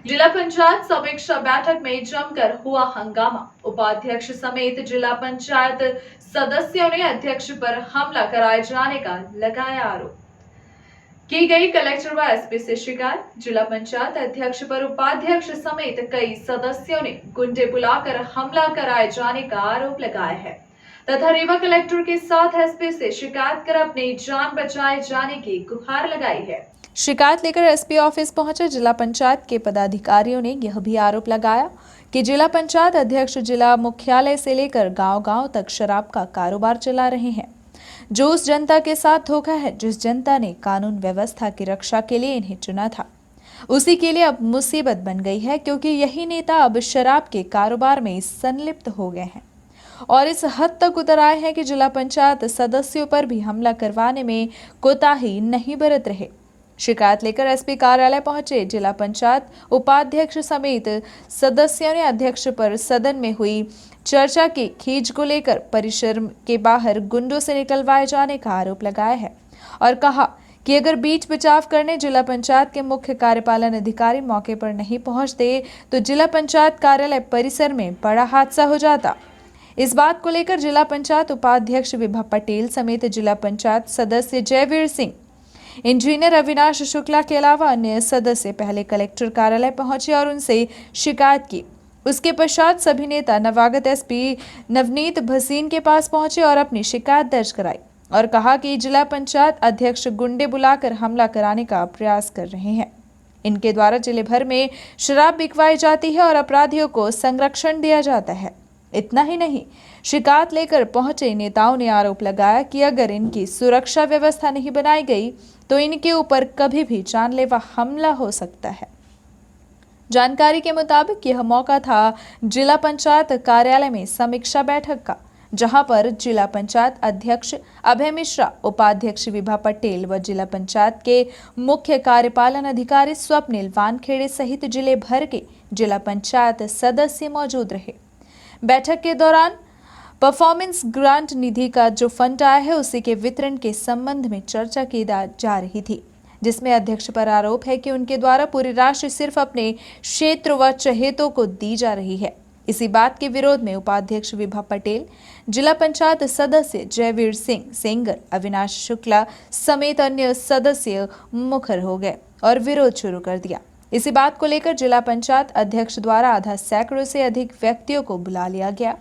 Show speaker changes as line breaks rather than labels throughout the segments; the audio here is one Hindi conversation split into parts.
जिला पंचायत समीक्षा बैठक में जमकर हुआ हंगामा। उपाध्यक्ष समेत जिला पंचायत सदस्यों ने अध्यक्ष पर हमला कराए जाने का लगाया आरोप। की गई कलेक्टर व एसपी से शिकायत। जिला पंचायत अध्यक्ष पर उपाध्यक्ष समेत कई सदस्यों ने गुंडे बुलाकर हमला कराए जाने का आरोप लगाया है तथा रीवा कलेक्टर के साथ एसपी से शिकायत कर अपनी जान बचाए जाने की गुहार लगाई है। शिकायत लेकर एसपी ऑफिस पहुंचे जिला पंचायत के पदाधिकारियों ने यह भी आरोप लगाया कि जिला पंचायत अध्यक्ष जिला मुख्यालय से लेकर गांव-गांव तक शराब का कारोबार चला रहे हैं, जो उस जनता के साथ धोखा है जिस जनता ने कानून व्यवस्था की रक्षा के लिए इन्हें चुना था। उसी के लिए अब मुसीबत बन गई है क्योंकि यही नेता अब शराब के कारोबार में संलिप्त हो गए हैं और इस हद तक उतर आए हैं कि जिला पंचायत सदस्यों पर भी हमला करवाने में कोताही नहीं बरत रहे। शिकायत लेकर एसपी कार्यालय पहुंचे जिला पंचायत उपाध्यक्ष समेत सदस्यों ने अध्यक्ष पर सदन में हुई चर्चा की खींच को लेकर परिसर के बाहर गुंडों से निकलवाए जाने का आरोप लगाया है और कहा कि अगर बीच बचाव करने जिला पंचायत के मुख्य कार्यपालन अधिकारी मौके पर नहीं पहुंचते तो जिला पंचायत कार्यालय परिसर में बड़ा हादसा हो जाता। इस बात को लेकर जिला पंचायत उपाध्यक्ष विभा पटेल समेत जिला पंचायत सदस्य जयवीर सिंह, इंजीनियर अविनाश शुक्ला के अलावा अन्य सदस्य पहले कलेक्टर कार्यालय पहुंचे और उनसे शिकायत की। उसके पश्चात सभी नेता नवागत एसपी नवनीत भसीन के पास पहुंचे और अपनी शिकायत दर्ज कराई और कहा कि जिला पंचायत अध्यक्ष गुंडे बुलाकर हमला कराने का प्रयास कर रहे हैं। इनके द्वारा जिले भर में शराब बिकवाई जाती है और अपराधियों को संरक्षण दिया जाता है। इतना ही नहीं, शिकायत लेकर पहुंचे नेताओं ने आरोप लगाया कि अगर इनकी सुरक्षा व्यवस्था नहीं बनाई गई तो इनके ऊपर कभी भी जानलेवा हमला हो सकता है। जानकारी के मुताबिक यह मौका था जिला पंचायत कार्यालय में समीक्षा बैठक का, जहां पर जिला पंचायत अध्यक्ष अभय मिश्रा, उपाध्यक्ष विभा पटेल व जिला पंचायत के मुख्य कार्यपालन अधिकारी स्वप्निल वानखेड़े सहित जिले भर के जिला पंचायत सदस्य मौजूद रहे। बैठक के दौरान परफॉर्मेंस ग्रांट निधि का जो फंड आया है उसी के वितरण के संबंध में चर्चा की जा रही थी, जिसमें अध्यक्ष पर आरोप है कि उनके द्वारा पूरी राशि सिर्फ अपने क्षेत्र व चहेतों को दी जा रही है। इसी बात के विरोध में उपाध्यक्ष विभा पटेल, जिला पंचायत सदस्य जयवीर सिंह, सेंगर, अविनाश शुक्ला समेत अन्य सदस्य मुखर हो गए और विरोध शुरू कर दिया। इसी बात को लेकर जिला पंचायत अध्यक्ष द्वारा आधा सैकड़ों से अधिक व्यक्तियों को बुला लिया गया,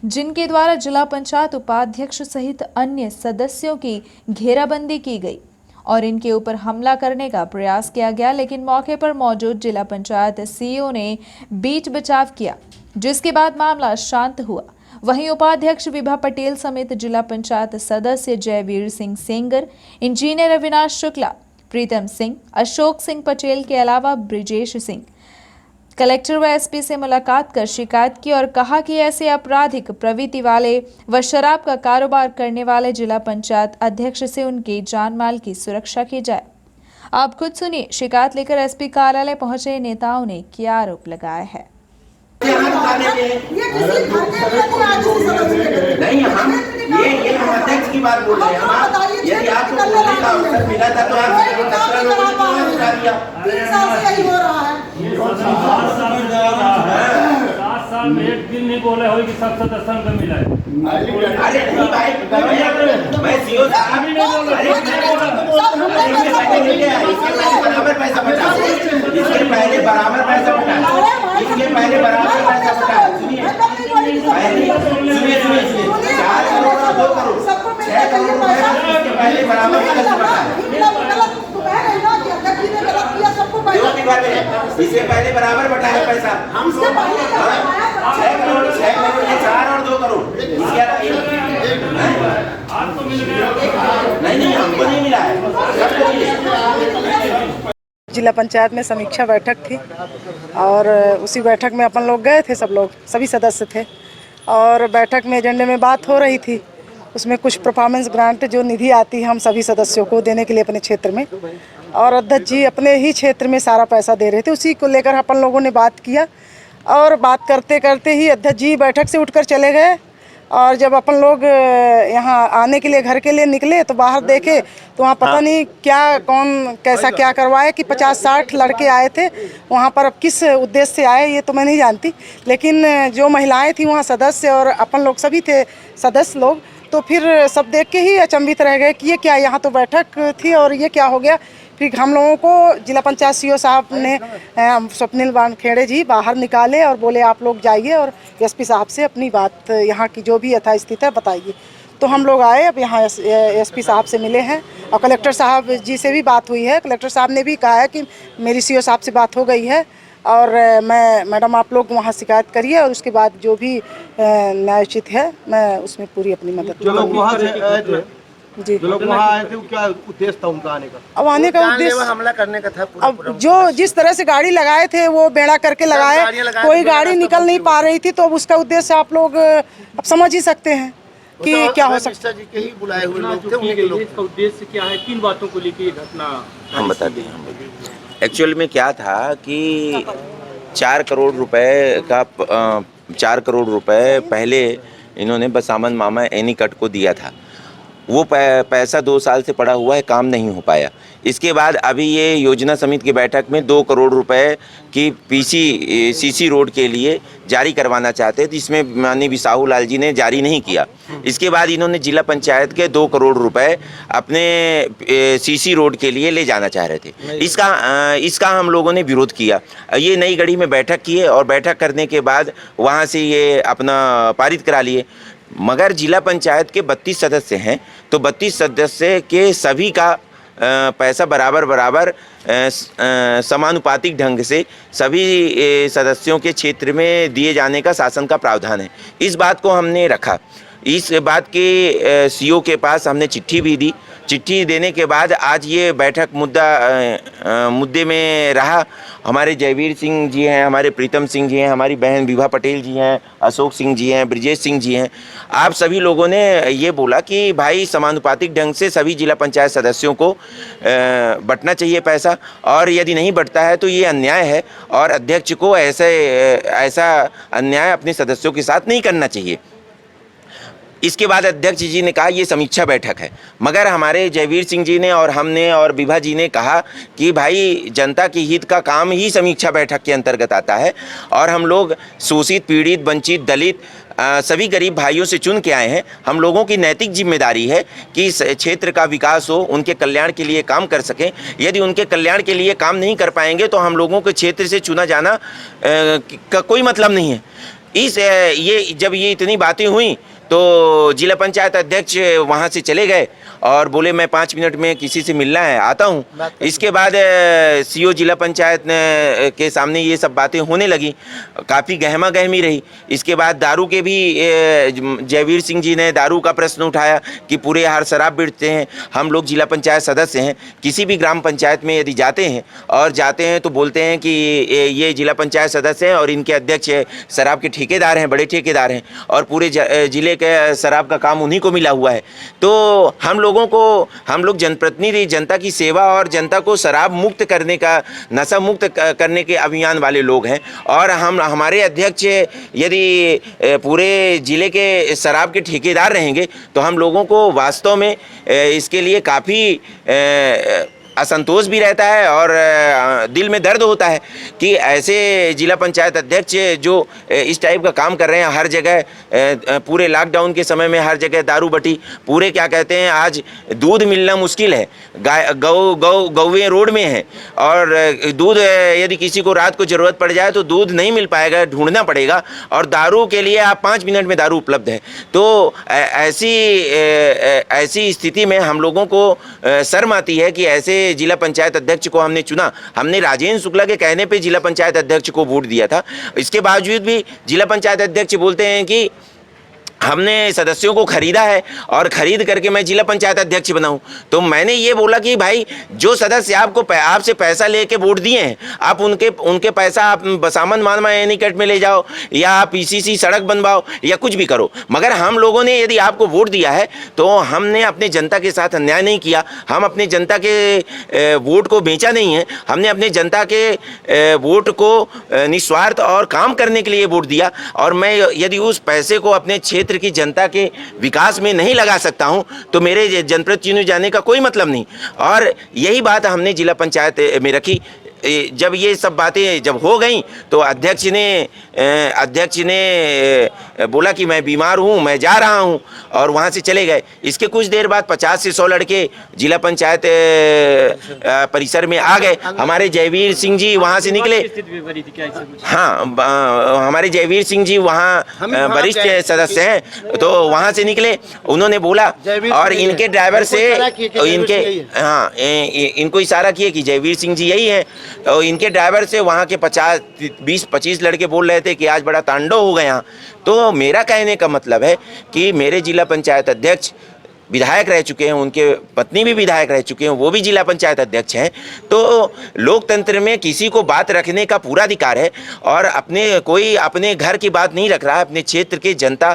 जिनके द्वारा जिला पंचायत उपाध्यक्ष सहित अन्य सदस्यों की घेराबंदी की गई और इनके ऊपर हमला करने का प्रयास किया गया, लेकिन मौके पर मौजूद जिला पंचायत सीईओ ने बीच बचाव किया, जिसके बाद मामला शांत हुआ। वहीं उपाध्यक्ष विभा पटेल समेत जिला पंचायत सदस्य जयवीर सिंह सेंगर, इंजीनियर अविनाश शुक्ला, प्रीतम सिंह, अशोक सिंह पटेल के अलावा ब्रिजेश सिंह कलेक्टर व एसपी से मुलाकात कर शिकायत की और कहा कि ऐसे आपराधिक प्रवृत्ति वाले व शराब का कारोबार करने वाले जिला पंचायत अध्यक्ष से उनकी जान माल की सुरक्षा की जाए। आप खुद सुनिए, शिकायत लेकर एसपी कार्यालय पहुंचे नेताओं ने क्या आरोप लगाया है।
नहीं, हम अध्यक्ष की बात बोल रहे हैं। यदि आपको बोलने का अवसर मिला था तो आप
3 साल से यही हो रहा है।
7 साल में एक दिन नहीं बोले हो कि सब सदस्यों को मिला है।
अरे नहीं भाई, मैं सीओ साहब ही नहीं बोल रहा। बराबर पैसा बचा, इसके पहले बराबर पैसा बचा, इसके पहले बराबर पैसा बचा। सुनिए 4 करोड़ और 2 करोड़ 6 करोड़ रुपए इसके पहले बराबर पैसा बचा। इससे पहले बराबर बटा है पैसा। हम 6 करोड़ 4 और 2 करोड़
आपको मिल गया?
नहीं, हमको नहीं मिला है।
जिला पंचायत में समीक्षा बैठक थी और उसी बैठक में अपन लोग गए थे, सब लोग सभी सदस्य थे और बैठक में एजेंडे में बात हो रही थी। उसमें कुछ परफॉर्मेंस ग्रांट जो निधि आती है हम सभी सदस्यों को देने के लिए अपने क्षेत्र में, और अध्यक्ष जी अपने ही क्षेत्र में सारा पैसा दे रहे थे। उसी को लेकर अपन लोगों ने बात किया और बात करते करते ही अध्यक्ष जी बैठक से उठकर चले गए और जब अपन लोग यहाँ आने के लिए घर के लिए निकले तो बाहर देखे तो वहाँ पता नहीं क्या कौन कैसा क्या करवाया कि 50-60 लड़के आए थे वहाँ पर। अब किस उद्देश्य से आए ये तो मैं नहीं जानती, लेकिन जो महिलाएं थी वहाँ सदस्य और अपन लोग सभी थे सदस्य लोग, तो फिर सब देख के ही अचंभित रह गए कि ये क्या, यहाँ तो बैठक थी और ये क्या हो गया। फिर हम लोगों को जिला पंचायत सीओ साहब ने स्वप्निल वानखेड़े जी बाहर निकाले और बोले आप लोग जाइए और एसपी साहब से अपनी बात यहाँ की जो भी यथास्थिति है बताइए। तो हम लोग आए, अब यहाँ एसपी साहब से मिले हैं और कलेक्टर साहब जी से भी बात हुई है। कलेक्टर साहब ने भी कहा है कि मेरी सीओ साहब से बात हो गई है और मैडम आप लोग वहाँ शिकायत करिए और उसके बाद जो भी न्यायोचित है मैं उसमें पूरी अपनी मदद करूँगी। जी,
जो लोग वहाँ आए थे क्या उद्देश्य था उनका आने का?
अब आने का उद्देश्य
हमला करने का था।
अब जो जिस तरह से गाड़ी लगाए थे वो बेड़ा करके लगाए, कोई गाड़ी निकल नहीं पा रही थी, तो अब उसका उद्देश्य आप लोग अब समझ ही सकते हैं कि क्या हो सकता है।
जी के ही बुलाए हुए लोग थे, उन्हीं के लोग।
इसका उद्देश्य क्या है, किन बातों को लेकर ये घटना?
हम बताते हैं। एक्चुअल में क्या था कि 4 करोड़ रुपए का 4 करोड़ रुपए पहले इन्होंने बसामन मामा एनीकट को दिया था। वो पैसा 2 साल से पड़ा हुआ है, काम नहीं हो पाया। इसके बाद अभी ये योजना समिति की बैठक में 2 करोड़ रुपए की सीसी रोड के लिए जारी करवाना चाहते थे, जिसमें माननीय बिसाहू लाल जी ने जारी नहीं किया। इसके बाद इन्होंने जिला पंचायत के 2 करोड़ रुपए अपने सीसी रोड के लिए ले जाना चाह रहे थे। इसका हम लोगों ने विरोध किया। ये नई गढ़ी में बैठक किए और बैठक करने के बाद वहाँ से ये अपना पारित करा लिए। मगर जिला पंचायत के 32 सदस्य हैं, तो 32 सदस्य के सभी का पैसा बराबर समानुपातिक ढंग से सभी सदस्यों के क्षेत्र में दिए जाने का शासन का प्रावधान है। इस बात को हमने रखा। इस बात के सीओ के पास हमने चिट्ठी भी दी। चिट्ठी देने के बाद आज ये बैठक मुद्दे में रहा। हमारे जयवीर सिंह जी हैं, हमारे प्रीतम सिंह जी हैं, हमारी बहन विभा पटेल जी हैं, अशोक सिंह जी हैं, ब्रिजेश सिंह जी हैं। आप सभी लोगों ने ये बोला कि भाई समानुपातिक ढंग से सभी जिला पंचायत सदस्यों को बंटना चाहिए पैसा, और यदि नहीं बंटता है तो ये अन्याय है और अध्यक्ष को ऐसा अन्याय अपने सदस्यों के साथ नहीं करना चाहिए। इसके बाद अध्यक्ष जी ने कहा ये समीक्षा बैठक है, मगर हमारे जयवीर सिंह जी ने और हमने और विभा जी ने कहा कि भाई जनता के हित का काम ही समीक्षा बैठक के अंतर्गत आता है और हम लोग शोषित, पीड़ित, वंचित, दलित सभी गरीब भाइयों से चुन के आए हैं। हम लोगों की नैतिक जिम्मेदारी है कि इस क्षेत्र का विकास हो, उनके कल्याण के लिए काम कर सकें। यदि उनके कल्याण के लिए काम नहीं कर पाएंगे तो हम लोगों के क्षेत्र से चुना जाना का कोई मतलब नहीं है। जब ये इतनी बातें हुई तो जिला पंचायत अध्यक्ष वहाँ से चले गए और बोले मैं 5 मिनट में किसी से मिलना है, आता हूँ। इसके बाद सीओ जिला पंचायत के सामने ये सब बातें होने लगी, काफ़ी गहमा गहमी रही। इसके बाद दारू के भी जयवीर सिंह जी ने दारू का प्रश्न उठाया कि पूरे यहाँ शराब बेचते हैं। हम लोग जिला पंचायत सदस्य हैं, किसी भी ग्राम पंचायत में यदि जाते हैं तो बोलते हैं कि ये जिला पंचायत सदस्य हैं और इनके अध्यक्ष शराब के ठेकेदार हैं, बड़े ठेकेदार हैं, और पूरे जिले के शराब का काम उन्हीं को मिला हुआ है। तो हम लोग जनप्रतिनिधि, जनता की सेवा और जनता को शराब मुक्त करने का, नशा मुक्त करने के अभियान वाले लोग हैं। और हमारे अध्यक्ष यदि पूरे जिले के शराब के ठेकेदार रहेंगे तो हम लोगों को वास्तव में इसके लिए काफ़ी असंतोष भी रहता है और दिल में दर्द होता है कि ऐसे जिला पंचायत अध्यक्ष जो इस टाइप का काम कर रहे हैं। हर जगह पूरे लॉकडाउन के समय में हर जगह दारू बटी, पूरे क्या कहते हैं, आज दूध मिलना मुश्किल है। गौवें रोड में हैं और दूध यदि किसी को रात को ज़रूरत पड़ जाए तो दूध नहीं मिल पाएगा, ढूंढना पड़ेगा। और दारू के लिए आप 5 मिनट में दारू उपलब्ध है। तो ऐसी स्थिति में हम लोगों को शर्म आती है कि ऐसे जिला पंचायत अध्यक्ष को हमने चुना। हमने राजेंद्र शुक्ला के कहने पे जिला पंचायत अध्यक्ष को वोट दिया था। इसके बावजूद भी जिला पंचायत अध्यक्ष बोलते हैं कि हमने सदस्यों को खरीदा है और खरीद करके मैं जिला पंचायत अध्यक्ष बनाऊं। तो मैंने ये बोला कि भाई जो सदस्य आपसे पैसा लेके वोट दिए हैं, आप उनके पैसा आप बसामन मानमा एनीकट में ले जाओ या आप पीसीसी सड़क बनवाओ या कुछ भी करो, मगर हम लोगों ने यदि आपको वोट दिया है तो हमने अपने जनता के साथ अन्याय नहीं किया। हम अपने जनता के वोट को बेचा नहीं है। हमने अपने जनता के वोट को निस्वार्थ और काम करने के लिए वोट दिया। और मैं यदि उस पैसे को अपने क्षेत्र क्षेत्र की जनता के विकास में नहीं लगा सकता हूं तो मेरे जनप्रतिनिधि जाने का कोई मतलब नहीं। और यही बात हमने जिला पंचायत में रखी। जब ये सब बातें जब हो गई तो अध्यक्ष ने बोला कि मैं बीमार हूँ, मैं जा रहा हूँ, और वहाँ से चले गए। इसके कुछ देर बाद 50 से 100 लड़के जिला पंचायत परिसर में आ गए। हमारे जयवीर सिंह जी वहाँ से निकले। हाँ, हमारे जयवीर सिंह जी वहाँ वरिष्ठ सदस्य हैं, तो वहाँ से निकले। उन्होंने बोला और इनके ड्राइवर से इनको इशारा किए कि जयवीर सिंह जी यही हैं। और इनके ड्राइवर से वहाँ के 20-25 लड़के बोल रहे थे कि आज बड़ा तांडव हो गया। तो मेरा कहने का मतलब है कि मेरे जिला पंचायत अध्यक्ष विधायक रह चुके हैं, उनके पत्नी भी विधायक रह चुके हैं, वो भी जिला पंचायत अध्यक्ष हैं। तो लोकतंत्र में किसी को बात रखने का पूरा अधिकार है, और कोई अपने घर की बात नहीं रख रहा है, अपने क्षेत्र के जनता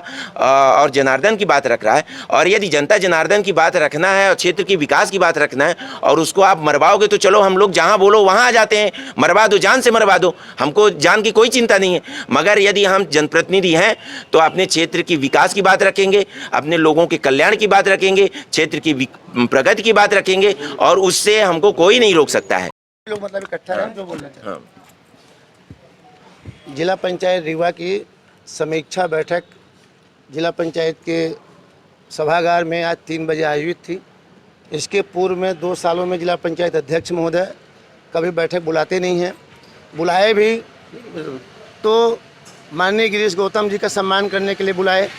और जनार्दन की बात रख रहा है। और यदि जनता जनार्दन की बात रखना है और क्षेत्र की विकास की बात रखना है और उसको आप मरवाओगे तो चलो हम लोग जहाँ बोलो वहाँ आ जाते हैं, मरवा दो, जान से मरवा दो, हमको जान की कोई चिंता नहीं है। मगर यदि हम जनप्रतिनिधि हैं तो अपने क्षेत्र की विकास की बात रखेंगे, अपने लोगों के कल्याण की बात रखेंगे, क्षेत्र की प्रगति की बात रखेंगे, और उससे हमको कोई नहीं रोक सकता है।
लोग मतलब इकट्ठा रहे जो बोल रहे थे।
हाँ।
जिला पंचायत रीवा की समीक्षा बैठक जिला पंचायत के सभागार में आज 3 बजे आयोजित थी। इसके पूर्व में 2 सालों में जिला पंचायत अध्यक्ष महोदय कभी बैठक बुलाते नहीं हैं। बुलाए भी तो माननीय गिरीश गौतम जी का सम्मान करने के लिए बुलाए,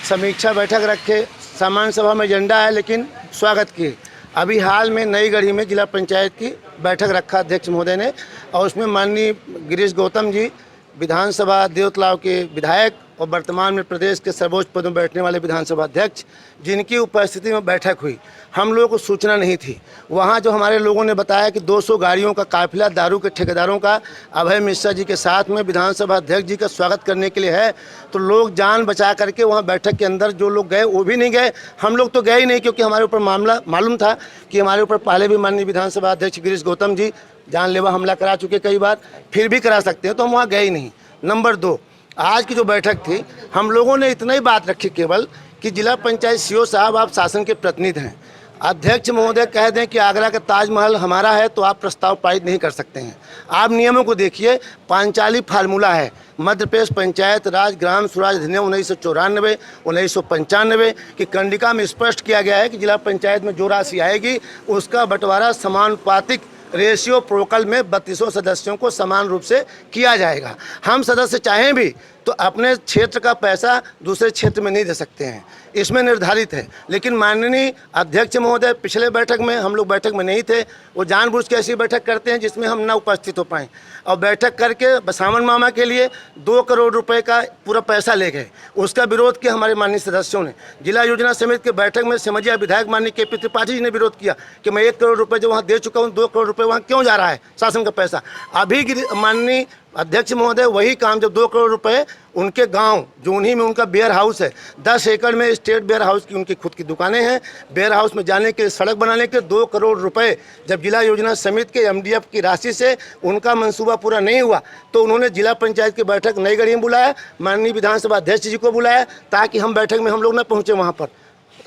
समीक्षा बैठक रखे, सामान्य सभा में एजेंडा है लेकिन स्वागत किए। अभी हाल में नई गढ़ी में जिला पंचायत की बैठक रखा अध्यक्ष महोदय ने, और उसमें माननीय गिरीश गौतम जी विधानसभा देवतलाव के विधायक और वर्तमान में प्रदेश के सर्वोच्च पद में बैठने वाले विधानसभा अध्यक्ष, जिनकी उपस्थिति में बैठक हुई। हम लोगों को सूचना नहीं थी। वहाँ जो हमारे लोगों ने बताया कि 200 गाड़ियों का काफिला दारू के ठेकेदारों का अभय मिश्रा जी के साथ में विधानसभा अध्यक्ष जी का स्वागत करने के लिए है। तो लोग जान बचा करके वहाँ बैठक के अंदर जो लोग गए वो भी नहीं गए। हम लोग तो गए ही नहीं, क्योंकि हमारे ऊपर मामला मालूम था कि हमारे ऊपर पहले भी माननीय विधानसभा अध्यक्ष गिरीश गौतम जी जानलेवा हमला करा चुके कई बार, फिर भी करा सकते हैं, तो हम वहाँ गए ही नहीं। नंबर 2, आज की जो बैठक थी हम लोगों ने इतना ही बात रखी केवल कि जिला पंचायत सीओ साहब आप शासन के प्रतिनिधि हैं, अध्यक्ष महोदय कह दें कि आगरा का ताजमहल हमारा है तो आप प्रस्ताव पारित नहीं कर सकते हैं। आप नियमों को देखिए, पांचाली फार्मूला है, मध्य प्रदेश पंचायत राज ग्राम स्वराज अधिनियम 1994 1995 की कंडिका में स्पष्ट किया गया है कि जिला पंचायत में जो राशि आएगी उसका बंटवारा समानुपातिक रेशियो प्रोकल में 32 सदस्यों को समान रूप से किया जाएगा। हम सदस्य चाहें भी तो अपने क्षेत्र का पैसा दूसरे क्षेत्र में नहीं दे सकते हैं, इसमें निर्धारित है। लेकिन माननीय अध्यक्ष महोदय पिछले बैठक में, हम लोग बैठक में नहीं थे, वो जानबूझ के ऐसी बैठक करते हैं जिसमें हम ना उपस्थित हो पाएँ, और बैठक करके बसावन मामा के लिए 2 करोड़ रुपए का पूरा पैसा ले गए। उसका विरोध किया हमारे माननीय सदस्यों ने। जिला योजना समिति के बैठक में सिमरिया विधायक माननीय KP त्रिपाठी जी ने विरोध किया कि मैं 1 करोड़ रुपये जो वहाँ दे चुका हूँ, 2 करोड़ रुपये वहाँ क्यों जा रहा है शासन का पैसा। अभी माननीय अध्यक्ष महोदय वही काम, जब 2 करोड़ रुपए उनके गांव जूनी में उनका वेयर हाउस है, 10 एकड़ में स्टेट वेयर हाउस की उनकी खुद की दुकानें हैं, वेयर हाउस में जाने के लिए सड़क बनाने के 2 करोड़ रुपए जब जिला योजना समिति के MDF की राशि से उनका मंसूबा पूरा नहीं हुआ तो उन्होंने जिला पंचायत की बैठक नई गढ़ी में बुलाया, माननीय विधानसभा अध्यक्ष जी को बुलाया ताकि हम बैठक में हम लोग न पहुँचे वहाँ पर,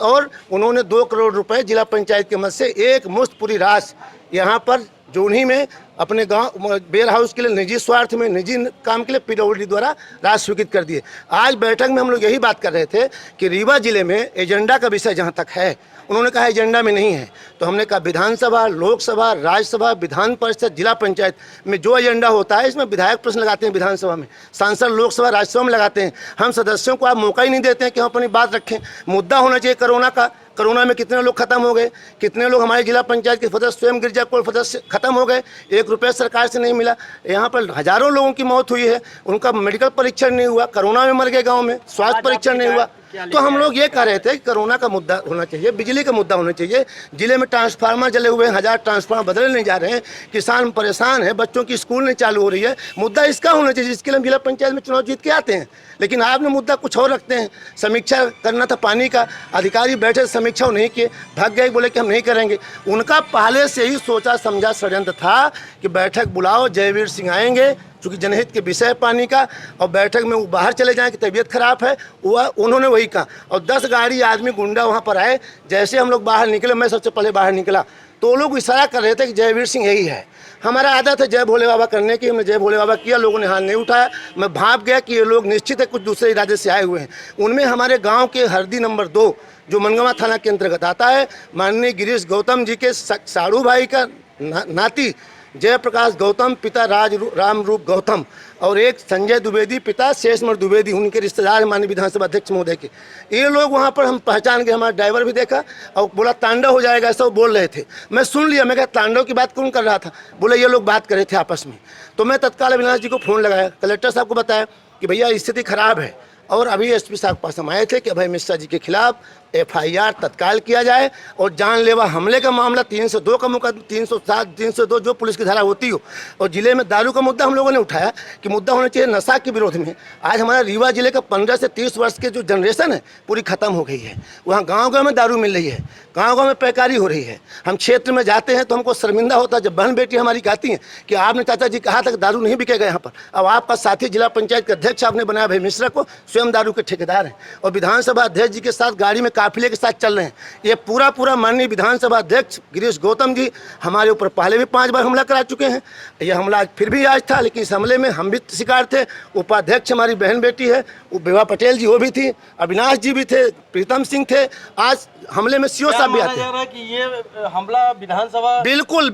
और उन्होंने 2 करोड़ रुपये जिला पंचायत के मद से एक मुश्त पूरी राशि यहाँ पर जूनी में अपने गांव वेयर हाउस के लिए निजी स्वार्थ में, निजी काम के लिए PWD द्वारा राशि स्वीकृत कर दिए। आज बैठक में हम लोग यही बात कर रहे थे कि रीवा जिले में एजेंडा का विषय जहां तक है, उन्होंने कहा एजेंडा में नहीं है, तो हमने कहा विधानसभा, लोकसभा, राज्यसभा, विधान परिषद, जिला पंचायत में जो एजेंडा होता है इसमें विधायक प्रश्न लगाते हैं, विधानसभा में सांसद लोकसभा राज्यसभा में लगाते हैं। हम सदस्यों को आप मौका ही नहीं देते हैं कि हम अपनी बात रखें। मुद्दा होना चाहिए कोरोना का, कोरोना में कितने लोग खत्म हो गए, कितने लोग हमारे जिला पंचायत के सदस्य स्वयं गिरजा कोल सदस्य खत्म हो गए, 1 रुपया सरकार से नहीं मिला। यहाँ पर हजारों लोगों की मौत हुई है, उनका मेडिकल परीक्षण नहीं हुआ, कोरोना में मर गए गाँव में, स्वास्थ्य परीक्षण नहीं हुआ। तो हम लोग ये कह रहे थे कि कोरोना का मुद्दा होना चाहिए, बिजली का मुद्दा होना चाहिए। जिले में ट्रांसफार्मर जले हुए हैं, 1000 ट्रांसफार्मर बदले नहीं जा रहे हैं, किसान परेशान है, बच्चों की स्कूल नहीं चालू हो रही है। मुद्दा इसका होना चाहिए जिसके लिए हम जिला पंचायत में चुनाव जीत के आते हैं। लेकिन आपने मुद्दा कुछ और रखते हैं। समीक्षा करना था पानी का, अधिकारी बैठे समीक्षा नहीं किए, भाग गए, बोले कि हम नहीं करेंगे। उनका पहले से ही सोचा समझा षड्यंत्र था कि बैठक बुलाओ, जयवीर सिंह आएंगे, चूँकि जनहित के विषय पानी का, और बैठक में वो बाहर चले जाएं कि तबीयत खराब है, वह उन्होंने वही कहा। और 10 गाड़ी आदमी गुंडा वहाँ पर आए। जैसे हम लोग बाहर निकले, मैं सबसे पहले बाहर निकला तो वो लोग इशारा कर रहे थे कि जयवीर सिंह यही है। हमारा आदत है जय भोले बाबा करने की, हमने जय भोले बाबा किया, लोगों ने हाथ नहीं उठाया। मैं भाप गया कि ये लोग निश्चित है कुछ दूसरे इरादे से आए हुए हैं। उनमें हमारे गांव के हरदी नंबर 2 जो मनगवा थाना के अंतर्गत आता है, माननीय गिरीश गौतम जी के साड़ू भाई का नाती जयप्रकाश गौतम पिता राम रूप गौतम, और एक संजय द्विवेदी पिता शेषमर द्विवेदी, उनके रिश्तेदार माननीय विधानसभा अध्यक्ष महोदय के। ये लोग वहाँ पर हम पहचान के, हमारा ड्राइवर भी देखा और बोला तांडव हो जाएगा, ऐसा वो बोल रहे थे। मैं सुन लिया, मैं कहा तांडव की बात कौन कर रहा था? बोले ये लोग बात कर रहे थे आपस में। तो मैं तत्काल अविनाश जी को फ़ोन लगाया, कलेक्टर साहब को बताया कि भैया स्थिति खराब है, और अभी एसपी साहब के पास हम आए थे कि अभय मिश्रा जी के खिलाफ FIR तत्काल किया जाए, और जानलेवा हमले का मामला 302 का मुकदमा, 307 302 जो पुलिस की धारा होती हो। और जिले में दारू का मुद्दा हम लोगों ने उठाया कि मुद्दा होना चाहिए नशा के विरोध में। आज हमारा रीवा जिले का 15 से 30 वर्ष के जो जनरेशन है पूरी खत्म हो गई है। वहाँ गाँव में दारू मिल रही है, गाँव में पैकारी हो रही है। हम क्षेत्र में जाते हैं तो हमको शर्मिंदा होता है जब बहन बेटी हमारी कहती हैं कि आपने चाचा जी कहा था कि दारू नहीं बिकेगा यहाँ पर। अब आपका साथी जिला पंचायत के अध्यक्ष आपने बनाया अभय मिश्रा को, स्वयं दारू के ठेकेदार हैं, और विधानसभा अध्यक्ष जी के साथ गाड़ी में काफिले के साथ चल रहे हैं। ये पूरा माननीय विधानसभा अध्यक्ष गिरीश गौतम जी हमारे ऊपर पहले भी 5 बार हमला करा चुके हैं। ये हमला फिर भी आज था, लेकिन इस हमले में हम भी शिकार थे। उपाध्यक्ष हमारी बहन बेटी है, वो विभा पटेल जी वो भी थी, अविनाश जी भी थे, प्रीतम सिंह थे। आज हमले में सीओ साहब भी आते हैं
कि ये हमला विधानसभा
बिल्कुल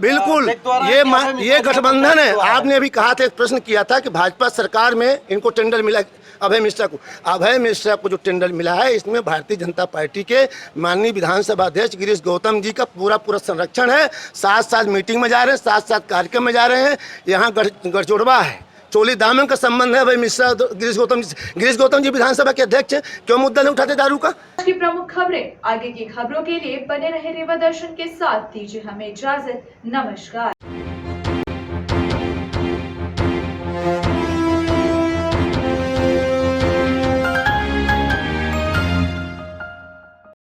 ये गठबंधन है। आपने अभी कहा था, एक प्रश्न किया था कि भाजपा सरकार में इनको टेंडर मिला अभय मिश्रा को जो टेंडर मिला है, इसमें भारतीय जनता पार्टी के माननीय विधानसभा अध्यक्ष गिरीश गौतम जी का पूरा संरक्षण है। साथ मीटिंग में जा रहे हैं, साथ कार्यक्रम में जा रहे हैं। यहाँ गढ़चोड़वा है, चोली दामन का संबंध है अभय मिश्रा गिरीश गौतम जी विधानसभा के अध्यक्ष हैं। क्यों मुद्दा नहीं उठाते दारू का?
आज की प्रमुख खबरें, आगे की खबरों के लिए बने रहे रेवा दर्शन के साथ। दीजिए हमें इजाजत, नमस्कार।